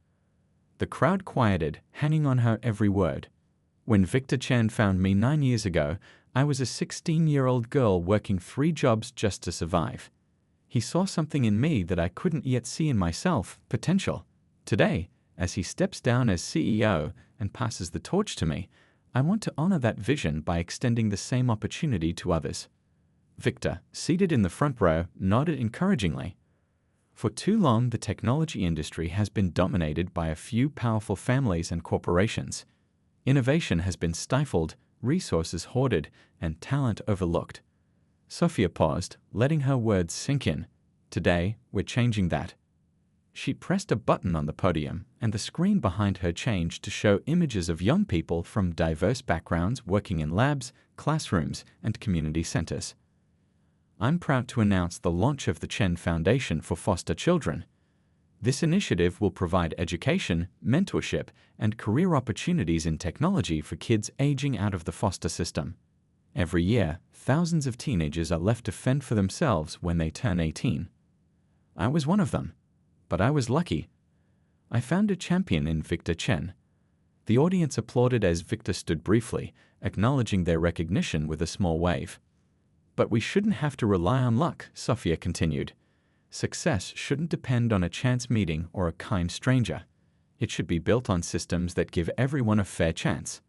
The crowd quieted, hanging on her every word. When Victor Chen found me 9 years ago, I was a 16-year-old girl working 3 jobs just to survive. He saw something in me that I couldn't yet see in myself, potential. Today, as he steps down as CEO and passes the torch to me, I want to honor that vision by extending the same opportunity to others. Victor, seated in the front row, nodded encouragingly. For too long, the technology industry has been dominated by a few powerful families and corporations. Innovation has been stifled, resources hoarded, and talent overlooked. Sophia paused, letting her words sink in. Today, we're changing that. She pressed a button on the podium, and the screen behind her changed to show images of young people from diverse backgrounds working in labs, classrooms, and community centers. I'm proud to announce the launch of the Chen Foundation for Foster Children. This initiative will provide education, mentorship, and career opportunities in technology for kids aging out of the foster system. Every year, thousands of teenagers are left to fend for themselves when they turn 18. I was one of them, but I was lucky. I found a champion in Victor Chen. The audience applauded as Victor stood briefly, acknowledging their recognition with a small wave. "But we shouldn't have to rely on luck," Sophia continued. "Success shouldn't depend on a chance meeting or a kind stranger. It should be built on systems that give everyone a fair chance."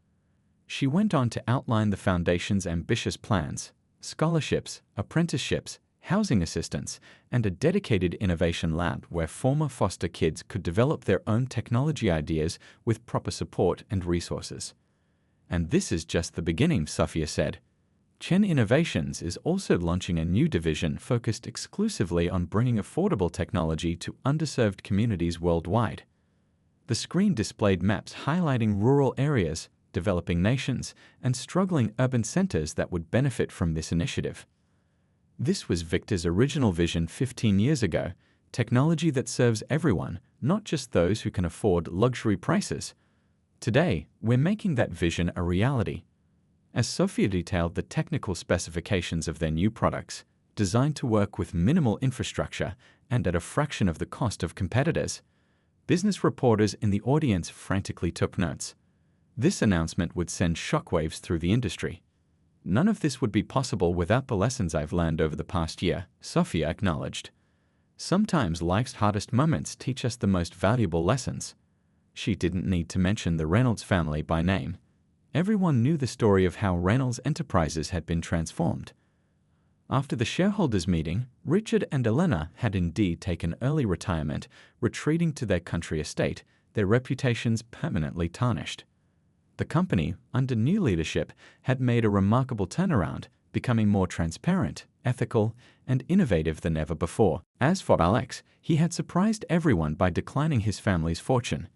She went on to outline the foundation's ambitious plans: scholarships, apprenticeships, housing assistance, and a dedicated innovation lab where former foster kids could develop their own technology ideas with proper support and resources. "And this is just the beginning," Sophia said. Chen Innovations is also launching a new division focused exclusively on bringing affordable technology to underserved communities worldwide. The screen displayed maps highlighting rural areas, developing nations, and struggling urban centers that would benefit from this initiative. This was Victor's original vision 15 years ago: technology that serves everyone, not just those who can afford luxury prices. Today, we're making that vision a reality. As Sophia detailed the technical specifications of their new products, designed to work with minimal infrastructure and at a fraction of the cost of competitors, business reporters in the audience frantically took notes. This announcement would send shockwaves through the industry. "None of this would be possible without the lessons I've learned over the past year," Sophia acknowledged. "Sometimes life's hardest moments teach us the most valuable lessons." She didn't need to mention the Reynolds family by name. Everyone knew the story of how Reynolds Enterprises had been transformed. After the shareholders' meeting, Richard and Elena had indeed taken early retirement, retreating to their country estate, their reputations permanently tarnished. The company, under new leadership, had made a remarkable turnaround, becoming more transparent, ethical, and innovative than ever before. As for Alex, he had surprised everyone by declining his family's fortune.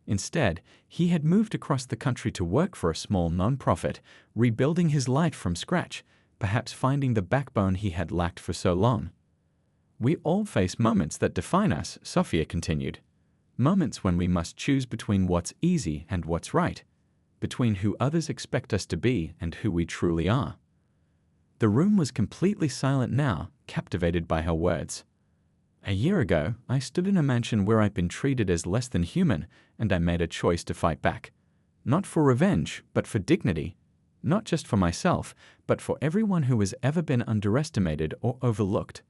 Instead, he had moved across the country to work for a small non-profit, rebuilding his life from scratch, perhaps finding the backbone he had lacked for so long. "We all face moments that define us," Sophia continued. "Moments when we must choose between what's easy and what's right, between who others expect us to be and who we truly are." The room was completely silent now, captivated by her words. "A year ago, I stood in a mansion where I'd been treated as less than human, and I made a choice to fight back. Not for revenge, but for dignity. Not just for myself, but for everyone who has ever been underestimated or overlooked."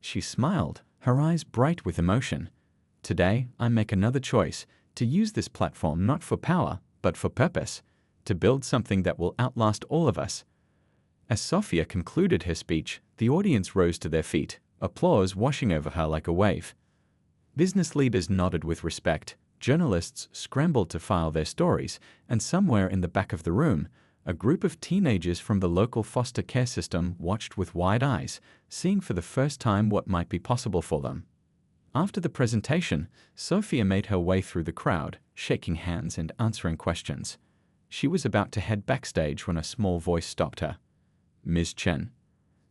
She smiled, her eyes bright with emotion. "Today, I make another choice: to use this platform not for power, but for purpose, to build something that will outlast all of us." As Sophia concluded her speech, the audience rose to their feet, applause washing over her like a wave. Business leaders nodded with respect, journalists scrambled to file their stories, and somewhere in the back of the room, a group of teenagers from the local foster care system watched with wide eyes, seeing for the first time what might be possible for them. After the presentation, Sophia made her way through the crowd, shaking hands and answering questions. She was about to head backstage when a small voice stopped her. "Ms. Chen."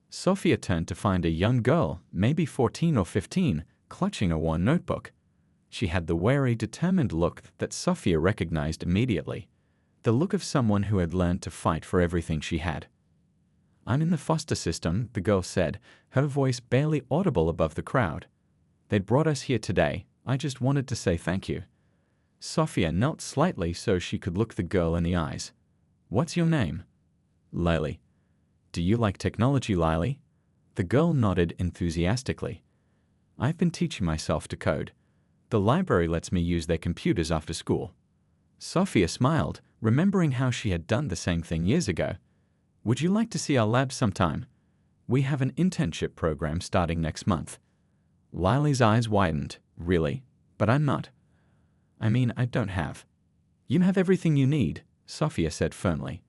Sophia turned to find a young girl, maybe 14 or 15, clutching a worn notebook. She had the wary, determined look that Sophia recognized immediately, the look of someone who had learned to fight for everything she had. "I'm in the foster system," the girl said, her voice barely audible above the crowd. "They'd brought us here today. I just wanted to say thank you." Sophia knelt slightly so she could look the girl in the eyes. "What's your name?" "Lily." "Do you like technology, Lily?" The girl nodded enthusiastically. "I've been teaching myself to code. The library lets me use their computers after school." Sophia smiled, remembering how she had done the same thing years ago. "Would you like to see our lab sometime? We have an internship program starting next month." Lily's eyes widened. "Really? But I'm not. I don't have." "You have everything you need," Sophia said firmly.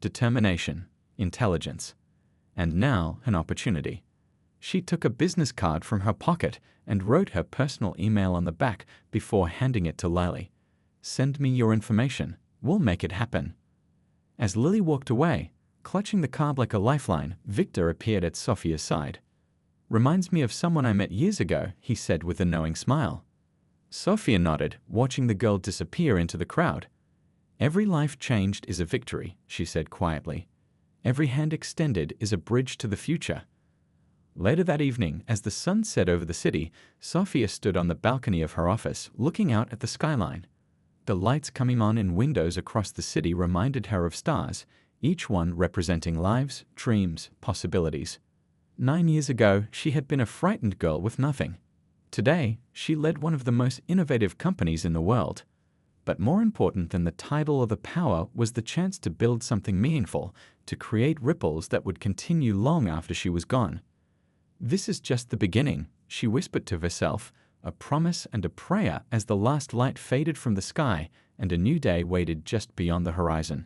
"Determination, intelligence, and now an opportunity." She took a business card from her pocket and wrote her personal email on the back before handing it to Lily. "Send me your information. We'll make it happen." As Lily walked away, clutching the card like a lifeline, Victor appeared at Sophia's side. "Reminds me of someone I met years ago," he said with a knowing smile. Sophia nodded, watching the girl disappear into the crowd. "Every life changed is a victory," she said quietly. "Every hand extended is a bridge to the future." Later that evening, as the sun set over the city, Sophia stood on the balcony of her office, looking out at the skyline. The lights coming on in windows across the city reminded her of stars, each one representing lives, dreams, possibilities. 9 years ago, she had been a frightened girl with nothing. Today, she led one of the most innovative companies in the world. But more important than the title or the power was the chance to build something meaningful, to create ripples that would continue long after she was gone. "This is just the beginning," she whispered to herself, a promise and a prayer as the last light faded from the sky and a new day waited just beyond the horizon.